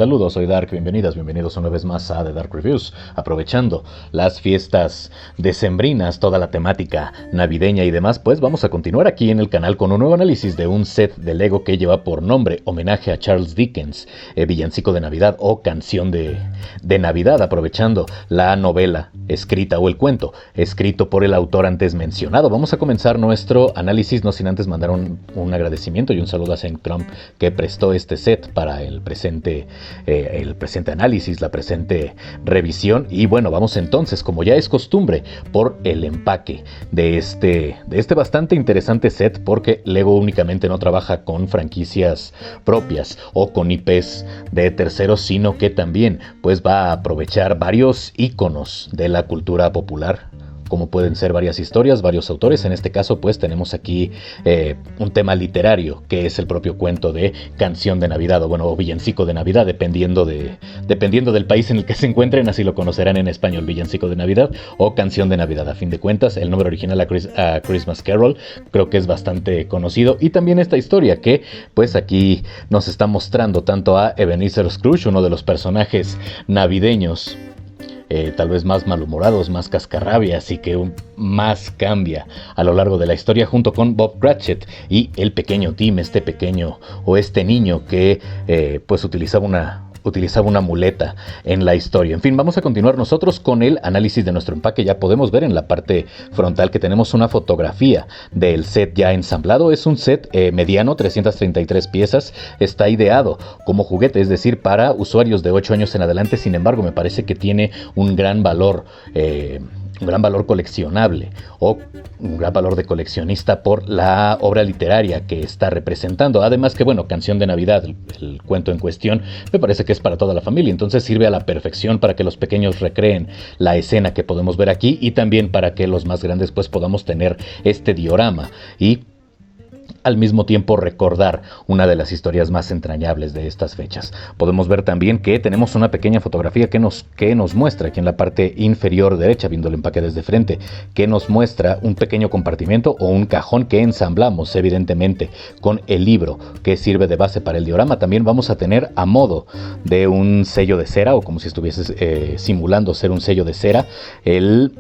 Saludos, soy Dark, bienvenidos una vez más a The Dark Reviews. Aprovechando las fiestas decembrinas, toda la temática navideña y demás, pues vamos a continuar aquí en el canal con un nuevo análisis de un set de Lego que lleva por nombre homenaje a Charles Dickens, Villancico de Navidad o Canción de Navidad, aprovechando la novela escrita o el cuento escrito por el autor antes mencionado. Vamos a comenzar nuestro análisis, no sin antes mandar un agradecimiento y un saludo a Saint Trump, que prestó este set para el presente análisis, la presente revisión. Y bueno, vamos entonces, como ya es costumbre, por el empaque de este bastante interesante set, porque Lego únicamente no trabaja con franquicias propias o con IPs de terceros, sino que también pues va a aprovechar varios íconos de la cultura popular, como pueden ser varias historias, varios autores. En este caso pues tenemos aquí un tema literario, que es el propio cuento de Canción de Navidad, o Villancico de Navidad, dependiendo del país en el que se encuentren, así lo conocerán en español, Villancico de Navidad o Canción de Navidad. A fin de cuentas, el nombre original a Christmas Carol creo que es bastante conocido, y también esta historia que pues aquí nos está mostrando tanto a Ebenezer Scrooge, uno de los personajes navideños tal vez más malhumorados, más cascarrabias y que más cambia a lo largo de la historia, junto con Bob Cratchit y el pequeño Tim, este niño que pues utilizaba una muleta en la historia. En fin, vamos a continuar nosotros con el análisis de nuestro empaque. Ya podemos ver en la parte frontal que tenemos una fotografía del set ya ensamblado. Es un set mediano, 333 piezas. Está ideado como juguete, es decir, para usuarios de 8 años en adelante. Sin embargo, me parece que tiene un gran valor coleccionable o un gran valor de coleccionista por la obra literaria que está representando. Además que, bueno, Canción de Navidad, el cuento en cuestión, me parece que es para toda la familia, entonces sirve a la perfección para que los pequeños recreen la escena que podemos ver aquí, y también para que los más grandes pues podamos tener este diorama y al mismo tiempo recordar una de las historias más entrañables de estas fechas. Podemos ver también que tenemos una pequeña fotografía que nos muestra aquí en la parte inferior derecha, viendo el empaque desde frente, que nos muestra un pequeño compartimento o un cajón que ensamblamos evidentemente con el libro que sirve de base para el diorama. También vamos a tener, a modo de un sello de cera, o como si estuviese simulando ser un sello de cera, el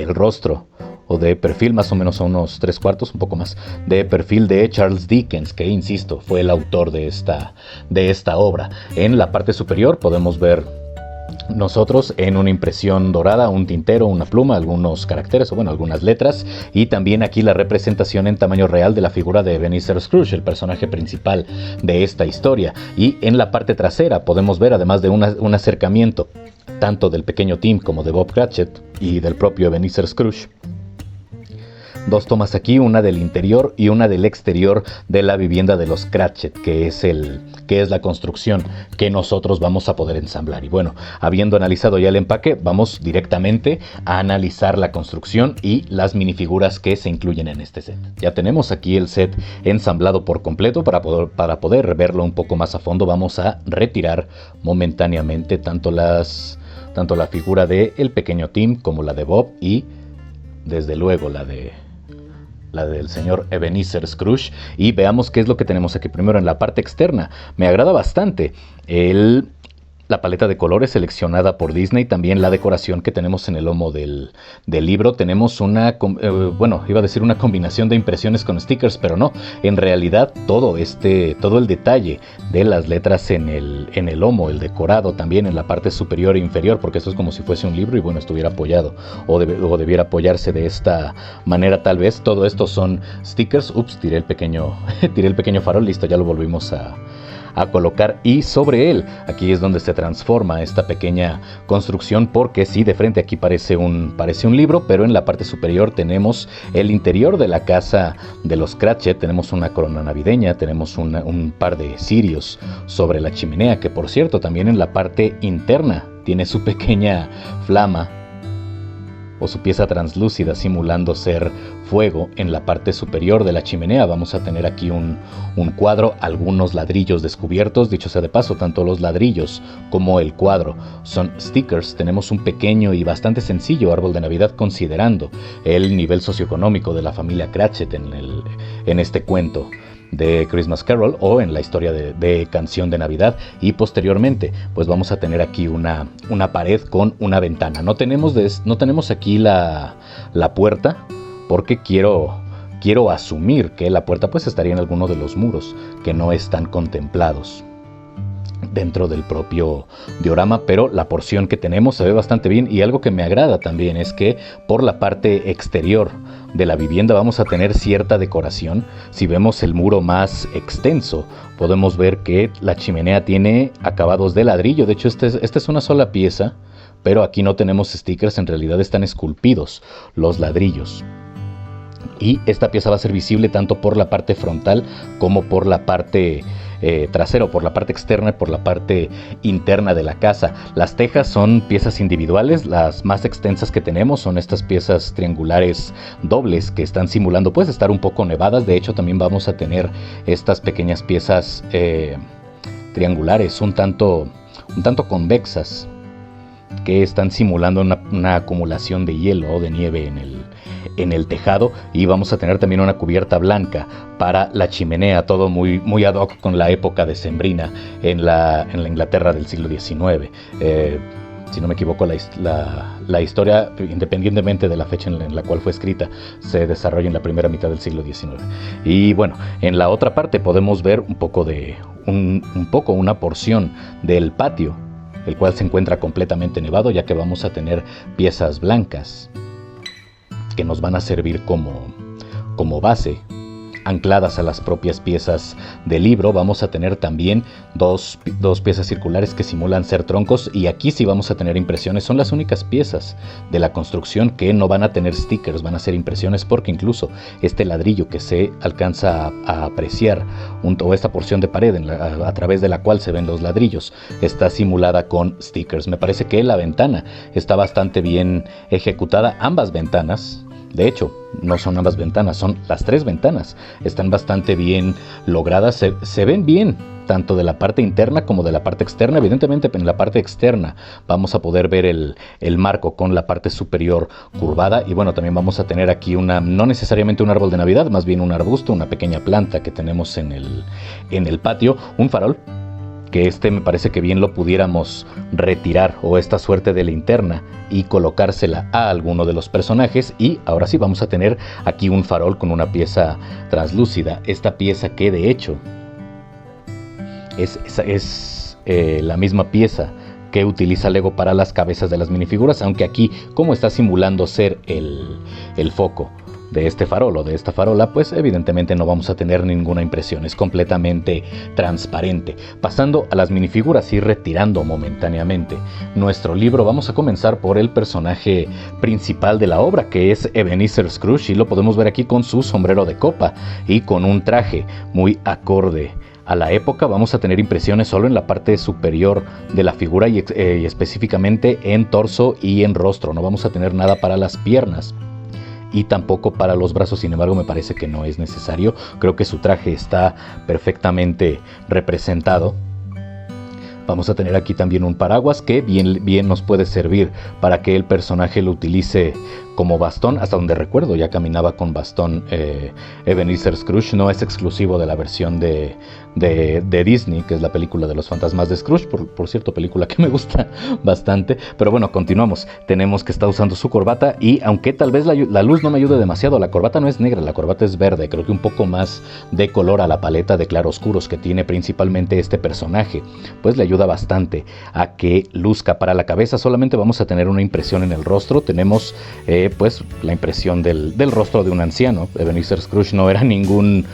rostro o de perfil, más o menos a unos 3/4, un poco más, de perfil de Charles Dickens, que insisto, fue el autor de esta obra. En la parte superior podemos ver nosotros en una impresión dorada un tintero, una pluma, algunos caracteres o algunas letras, y también aquí la representación en tamaño real de la figura de Ebenezer Scrooge, el personaje principal de esta historia. Y en la parte trasera podemos ver, además de un acercamiento tanto del pequeño Tim como de Bob Cratchit y del propio Ebenezer Scrooge, dos tomas aquí, una del interior y una del exterior de la vivienda de los Cratchit, que es la construcción que nosotros vamos a poder ensamblar. Y bueno, habiendo analizado ya el empaque, vamos directamente a analizar la construcción y las minifiguras que se incluyen en este set. Ya tenemos aquí el set ensamblado por completo. Para poder verlo un poco más a fondo, vamos a retirar momentáneamente tanto la figura de el pequeño Tim como la de Bob, y desde luego la del señor Ebenezer Scrooge, y veamos qué es lo que tenemos aquí. Primero, en la parte externa, me agrada bastante la paleta de colores seleccionada por Disney, también la decoración que tenemos en el lomo del libro. Tenemos una combinación de impresiones con stickers, pero no, en realidad todo el detalle de las letras en el lomo, el decorado también en la parte superior e inferior, porque esto es como si fuese un libro y estuviera apoyado o debiera apoyarse de esta manera tal vez. Todo esto son stickers. Tiré el pequeño farol, listo, ya lo volvimos a colocar, y sobre él, aquí es donde se transforma esta pequeña construcción, porque sí, de frente aquí parece un libro, pero en la parte superior tenemos el interior de la casa de los Cratchit. Tenemos una corona navideña, tenemos un par de cirios sobre la chimenea, que por cierto también en la parte interna tiene su pequeña flama o su pieza translúcida simulando ser fuego. En la parte superior de la chimenea vamos a tener aquí un cuadro, algunos ladrillos descubiertos. Dicho sea de paso, tanto los ladrillos como el cuadro son stickers. Tenemos un pequeño y bastante sencillo árbol de Navidad, considerando el nivel socioeconómico de la familia Cratchit en este cuento de Christmas Carol o en la historia de Canción de Navidad. Y posteriormente pues vamos a tener aquí una pared con una ventana. No tenemos aquí la puerta, porque quiero asumir que la puerta pues estaría en alguno de los muros que no están contemplados dentro del propio diorama, pero la porción que tenemos se ve bastante bien. Y algo que me agrada también es que por la parte exterior de la vivienda vamos a tener cierta decoración. Si vemos el muro más extenso, podemos ver que la chimenea tiene acabados de ladrillo. De hecho, esta es una sola pieza, pero aquí no tenemos stickers, en realidad están esculpidos los ladrillos. Y esta pieza va a ser visible tanto por la parte frontal como por la parte trasera, por la parte externa y por la parte interna de la casa. Las tejas son piezas individuales. Las más extensas que tenemos son estas piezas triangulares dobles que están simulando pues estar un poco nevadas. De hecho, también vamos a tener estas pequeñas piezas triangulares un tanto convexas, que están simulando una acumulación de hielo o de nieve en el tejado. Y vamos a tener también una cubierta blanca para la chimenea, todo muy, muy ad hoc con la época decembrina en la Inglaterra del siglo XIX. Si no me equivoco, la historia, independientemente de la fecha en la cual fue escrita, se desarrolla en la primera mitad del siglo XIX. Y bueno, en la otra parte podemos ver una porción del patio, el cual se encuentra completamente nevado, ya que vamos a tener piezas blancas que nos van a servir como base, ancladas a las propias piezas del libro. Vamos a tener también dos piezas circulares que simulan ser troncos, y aquí sí vamos a tener impresiones. Son las únicas piezas de la construcción que no van a tener stickers, van a ser impresiones, porque incluso este ladrillo que se alcanza a apreciar, o esta porción de pared a través de la cual se ven los ladrillos, está simulada con stickers. Me parece que la ventana está bastante bien ejecutada. Ambas ventanas, de hecho, no son ambas ventanas, son las tres ventanas. Están bastante bien logradas, se ven bien, tanto de la parte interna como de la parte externa. Evidentemente, en la parte externa vamos a poder ver el marco con la parte superior curvada. Y bueno, también vamos a tener aquí no necesariamente un árbol de Navidad, más bien un arbusto, una pequeña planta que tenemos en el patio, un farol, que me parece que bien lo pudiéramos retirar, o esta suerte de linterna, y colocársela a alguno de los personajes. Y ahora sí vamos a tener aquí un farol con una pieza translúcida. Esta pieza que de hecho es la misma pieza que utiliza Lego para las cabezas de las minifiguras, aunque aquí, como está simulando ser el foco de este farol o de esta farola, pues evidentemente no vamos a tener ninguna impresión, es completamente transparente. Pasando a las minifiguras y retirando momentáneamente nuestro libro, vamos a comenzar por el personaje principal de la obra, que es Ebenezer Scrooge, y lo podemos ver aquí con su sombrero de copa y con un traje muy acorde a la época. Vamos a tener impresiones solo en la parte superior de la figura y específicamente en torso y en rostro. No vamos a tener nada para las piernas y tampoco para los brazos. Sin embargo, me parece que no es necesario. Creo que su traje está perfectamente representado. Vamos a tener aquí también un paraguas que bien nos puede servir para que el personaje lo utilice como bastón. Hasta donde recuerdo ya caminaba con bastón Ebenezer Scrooge. No es exclusivo de la versión de Disney, que es la película de los fantasmas de Scrooge, por cierto, película que me gusta bastante. Pero bueno, continuamos. Tenemos que está usando su corbata, y aunque tal vez la luz no me ayude demasiado, la corbata no es negra, la corbata es verde. Creo que un poco más de color a la paleta de claroscuros que tiene principalmente este personaje, pues le ayuda bastante a que luzca. Para la cabeza solamente vamos a tener una impresión en el rostro. Tenemos pues la impresión del rostro de un anciano. Ebenezer Scrooge no era ningún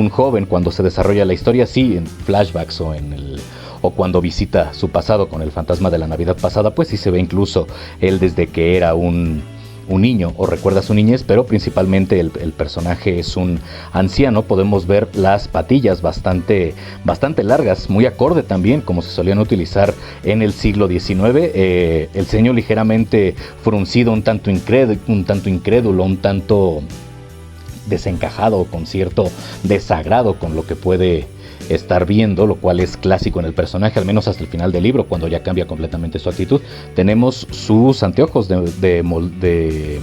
joven cuando se desarrolla la historia. Sí, en flashbacks o cuando visita su pasado con el fantasma de la Navidad pasada, pues sí se ve incluso él desde que era un niño o recuerda su niñez, pero principalmente el personaje es un anciano. Podemos ver las patillas bastante largas, muy acorde también como se solían utilizar en el siglo XIX. El ceño ligeramente fruncido, un tanto incrédulo, un tanto desencajado, con cierto desagrado con lo que puede estar viendo, lo cual es clásico en el personaje, al menos hasta el final del libro, cuando ya cambia completamente su actitud. Tenemos sus anteojos de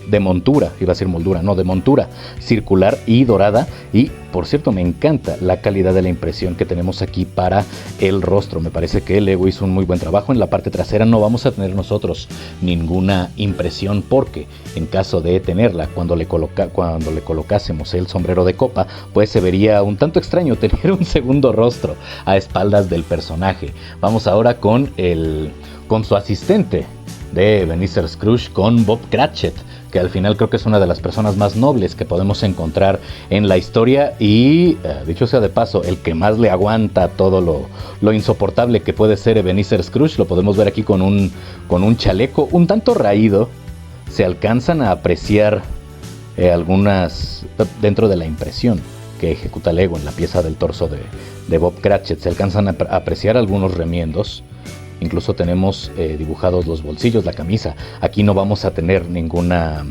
de montura, iba a decir moldura, no, de montura circular y dorada. Y por cierto, me encanta la calidad de la impresión que tenemos aquí para el rostro. Me parece que Lego hizo un muy buen trabajo. En la parte trasera no vamos a tener nosotros ninguna impresión, porque en caso de tenerla, cuando le colocásemos el sombrero de copa, pues se vería un tanto extraño tener un segundo rostro a espaldas del personaje. Vamos ahora con su asistente de Ebenezer Scrooge, con Bob Cratchit, que al final creo que es una de las personas más nobles que podemos encontrar en la historia y, dicho sea de paso, el que más le aguanta todo lo insoportable que puede ser Ebenezer Scrooge. Lo podemos ver aquí con un chaleco un tanto raído. Se alcanzan a apreciar algunas, dentro de la impresión que ejecuta Lego en la pieza del torso de Bob Cratchit, se alcanzan a apreciar algunos remiendos. Incluso tenemos dibujados los bolsillos, la camisa. Aquí no vamos a tener ninguna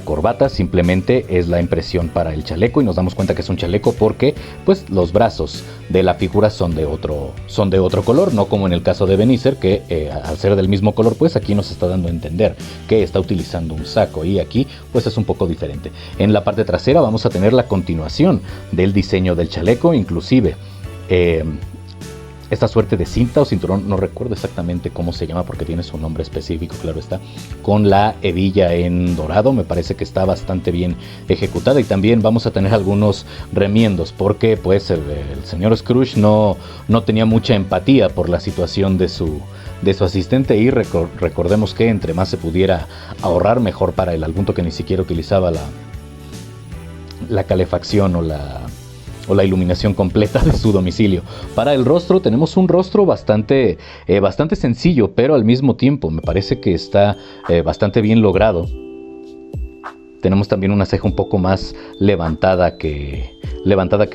corbata, simplemente es la impresión para el chaleco, y nos damos cuenta que es un chaleco porque pues los brazos de la figura son de otro color, no como en el caso de Ebenezer, que al ser del mismo color, pues aquí nos está dando a entender que está utilizando un saco, y aquí pues es un poco diferente. En la parte trasera vamos a tener la continuación del diseño del chaleco, inclusive esta suerte de cinta o cinturón, no recuerdo exactamente cómo se llama porque tiene su nombre específico, claro está, con la hebilla en dorado. Me parece que está bastante bien ejecutada, y también vamos a tener algunos remiendos porque pues el señor Scrooge no tenía mucha empatía por la situación de su asistente, y recordemos que entre más se pudiera ahorrar, mejor para él, al punto que ni siquiera utilizaba la calefacción o la iluminación completa de su domicilio. Para el rostro tenemos un rostro bastante sencillo, pero al mismo tiempo me parece que está bastante bien logrado. Tenemos también una ceja un poco más levantada que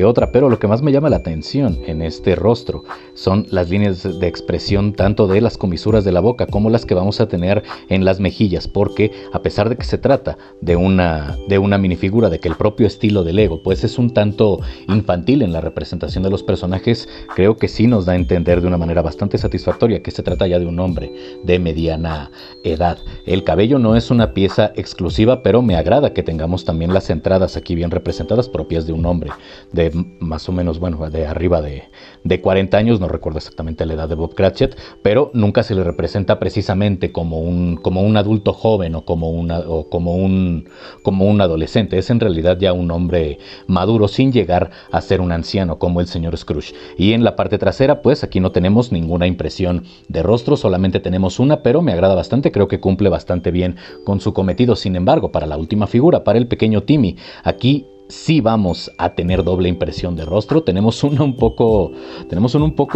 otra, pero lo que más me llama la atención en este rostro son las líneas de expresión tanto de las comisuras de la boca como las que vamos a tener en las mejillas, porque a pesar de que se trata de una minifigura, de que el propio estilo de Lego pues es un tanto infantil en la representación de los personajes, creo que sí nos da a entender de una manera bastante satisfactoria que se trata ya de un hombre de mediana edad. El cabello no es una pieza exclusiva, pero me agrada que tengamos también las entradas aquí bien representadas, propias de un hombre de más o menos, bueno, de arriba de 40 años, no recuerdo exactamente la edad de Bob Cratchit, pero nunca se le representa precisamente como un adulto joven o como un adolescente. Es en realidad ya un hombre maduro sin llegar a ser un anciano como el señor Scrooge. Y en la parte trasera, pues aquí no tenemos ninguna impresión de rostro, solamente tenemos una, pero me agrada bastante, creo que cumple bastante bien con su cometido. Sin embargo, para la última figura, para el pequeño Timmy, aquí sí vamos a tener doble impresión de rostro. Tenemos una un poco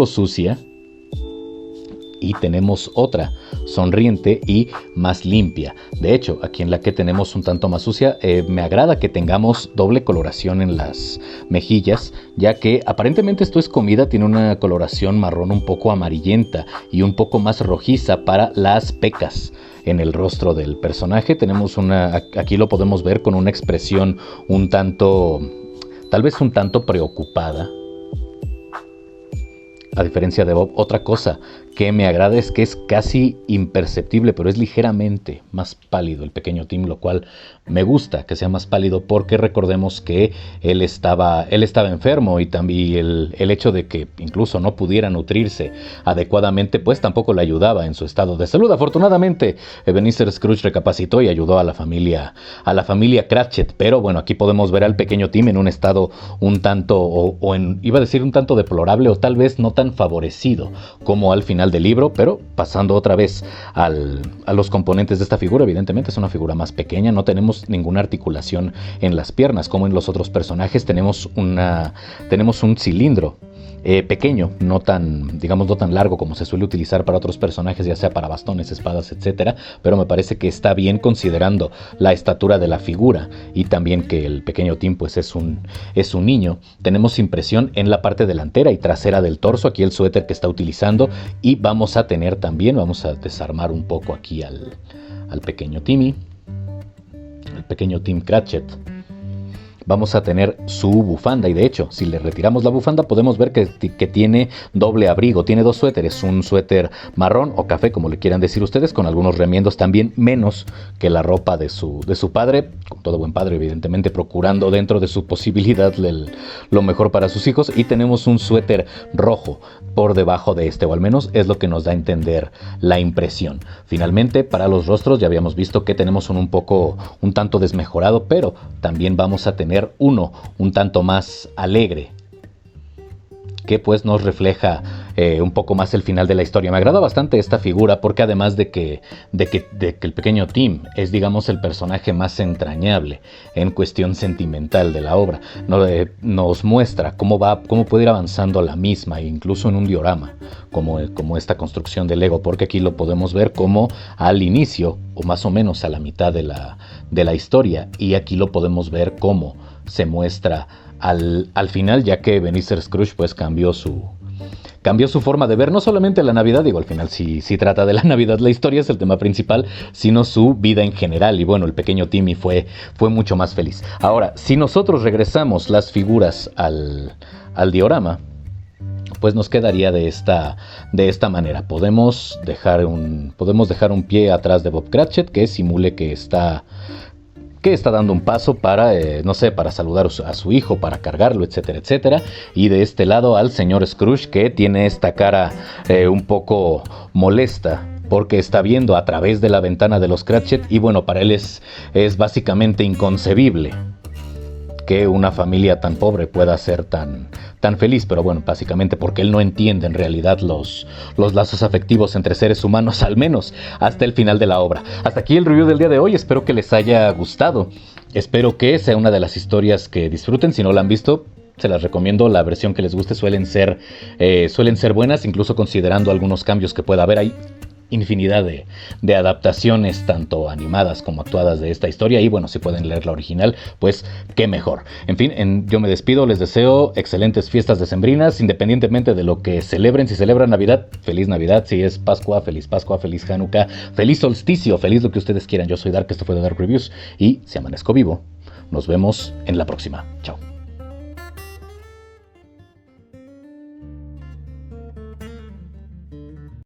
sucia y tenemos otra sonriente y más limpia. De hecho, aquí en la que tenemos un tanto más sucia, me agrada que tengamos doble coloración en las mejillas, ya que aparentemente esto es comida, tiene una coloración marrón un poco amarillenta y un poco más rojiza para las pecas. En el rostro del personaje tenemos aquí lo podemos ver con una expresión tal vez un tanto preocupada. A diferencia de Bob, otra cosa que me agrada es que es casi imperceptible, pero es ligeramente más pálido el pequeño Tim, lo cual me gusta que sea más pálido, porque recordemos que él estaba enfermo, y también el hecho de que incluso no pudiera nutrirse adecuadamente pues tampoco le ayudaba en su estado de salud. Afortunadamente Ebenezer Scrooge recapacitó y ayudó a la familia Cratchit, pero bueno, aquí podemos ver al pequeño Tim en un estado un tanto iba a decir un tanto deplorable, o tal vez no tan favorecido como al final del libro. Pero pasando otra vez a los componentes de esta figura, evidentemente es una figura más pequeña, no tenemos ninguna articulación en las piernas como en los otros personajes. Tenemos un cilindro pequeño, no tan largo como se suele utilizar para otros personajes, ya sea para bastones, espadas, etcétera, pero me parece que está bien considerando la estatura de la figura, y también que el pequeño Tim pues es un niño. Tenemos impresión en la parte delantera y trasera del torso, aquí el suéter que está utilizando, y vamos a desarmar un poco aquí al pequeño Timmy, el pequeño Tim Cratchit. vamos a tener su bufanda, y de hecho, si le retiramos la bufanda podemos ver que tiene doble abrigo, tiene 2 suéteres, un suéter marrón o café, como le quieran decir ustedes, con algunos remiendos también, menos que la ropa de su padre, con todo buen padre evidentemente procurando dentro de su posibilidad lo mejor para sus hijos, y tenemos un suéter rojo por debajo de este, o al menos es lo que nos da a entender la impresión. Finalmente, para los rostros ya habíamos visto que tenemos un tanto desmejorado, pero también vamos a tener uno un tanto más alegre, que pues nos refleja un poco más el final de la historia. Me agrada bastante esta figura porque además de que el pequeño Tim es, digamos, el personaje más entrañable en cuestión sentimental de la obra, nos muestra cómo puede ir avanzando la misma, incluso en un diorama, como esta construcción de Lego, porque aquí lo podemos ver como al inicio, o más o menos a la mitad de la historia, y aquí lo podemos ver cómo se muestra al final, ya que Ebenezer Scrooge pues cambió su forma de ver no solamente la Navidad, digo, al final sí trata de la Navidad, la historia es el tema principal, sino su vida en general, y bueno, el pequeño Timmy fue mucho más feliz. Ahora, si nosotros regresamos las figuras al diorama, pues nos quedaría de esta manera. Podemos dejar un pie atrás de Bob Cratchit que simule que está dando un paso para, para saludar a su hijo, para cargarlo, etcétera, etcétera. Y de este lado al señor Scrooge, que tiene esta cara un poco molesta, porque está viendo a través de la ventana de los Cratchit, y bueno, para él es básicamente inconcebible que una familia tan pobre pueda ser tan feliz, pero bueno, básicamente porque él no entiende en realidad los lazos afectivos entre seres humanos, al menos hasta el final de la obra. Hasta aquí el review del día de hoy, espero que les haya gustado, espero que sea una de las historias que disfruten. Si no la han visto, se las recomiendo, la versión que les guste suelen ser buenas, incluso considerando algunos cambios que pueda haber. Hay infinidad de adaptaciones, tanto animadas como actuadas, de esta historia, y bueno, si pueden leer la original, pues qué mejor. En fin, yo me despido, les deseo excelentes fiestas decembrinas, independientemente de lo que celebren. Si celebran Navidad, feliz Navidad; si es Pascua, feliz Hanukkah, feliz solsticio, feliz lo que ustedes quieran. Yo soy Dark, esto fue The Dark Reviews, y si amanezco vivo, nos vemos en la próxima. Chao.